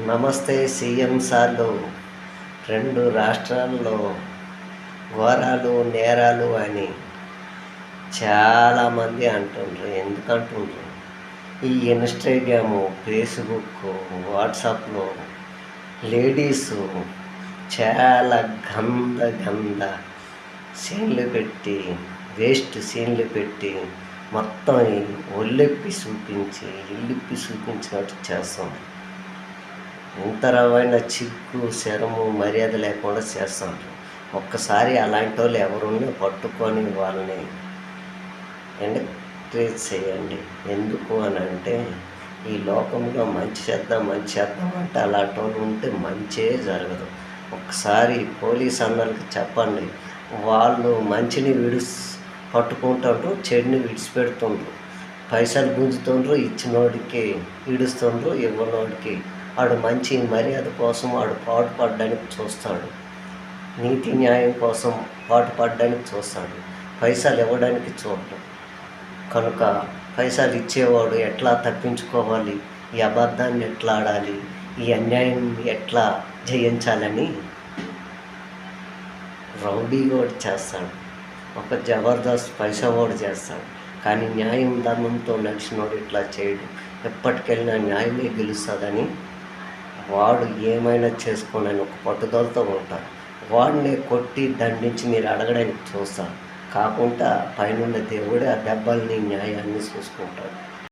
నమస్తే సీఎం సార్లు. 2 రాష్ట్రాల్లో ఘోరాలు, నేరాలు అని చాలామంది అంటుండ్రు. ఎందుకంటుండ్రు? ఈ ఇన్‌స్టాగ్రాము, ఫేస్‌బుక్కు, వాట్సాప్‌లో లేడీసు చాలా గంద సీన్‌లు పెట్టి, వేస్ట్ సీన్‌లు పెట్టి, మొత్తం ఒళ్ళెప్పి చూపించి, ఇల్లిప్పి చూపించినట్టు చేస్తుంది. ఇంత రవైన చిగ్గు, శరము, మర్యాద లేకుండా చేస్తుంటారు. ఒక్కసారి అలాంటి వాళ్ళు ఎవరున్నా పట్టుకొని వాళ్ళని ఎంకరేజ్ చేయండి. ఎందుకు అని అంటే, ఈ లోకంలో మంచి చేద్దాం అంటే అలాంటి వాళ్ళు ఉంటే మంచే జరగదు. ఒకసారి పోలీస్ అన్నలకి చెప్పండి. వాళ్ళు మంచిని పట్టుకుంటుండ్రు, చెడుని విడిచిపెడుతుండ్రు. పైసలు గుంజుతుండ్రు, ఇచ్చినోడికి ఈడుస్తుండ్రు, ఇవ్వనోడికి వాడు మంచి మర్యాద కోసం వాడు పాటుపడడానికి చూస్తాడు. నీతి న్యాయం కోసం పాటుపడడానికి చూస్తాడు. పైసలు ఇవ్వడానికి చూడడు. కనుక పైసలు ఇచ్చేవాడు ఎట్లా తప్పించుకోవాలి, ఈ అబద్ధాన్ని ఎట్లా ఆడాలి, ఈ అన్యాయం ఎట్లా జయించాలని రౌడీ కూడా చేస్తాడు. ఒక జబర్దస్త్ పైసవాడు చేస్తాడు. కానీ న్యాయం ధర్మంతో నడిచినోడు ఇట్లా చేయడు. ఎప్పటికెళ్ళినా న్యాయమే గెలుస్తుందని వాడు ఏమైనా చేసుకోనని ఒక పట్టుదలతో ఉంటారు. వాడిని కొట్టి దండించి మీరు అడగడానికి చూస్తారు. కాకుండా పైనున్న దేవుడే ఆ దెబ్బల్ని న్యాయాన్ని చూసుకుంటాడు.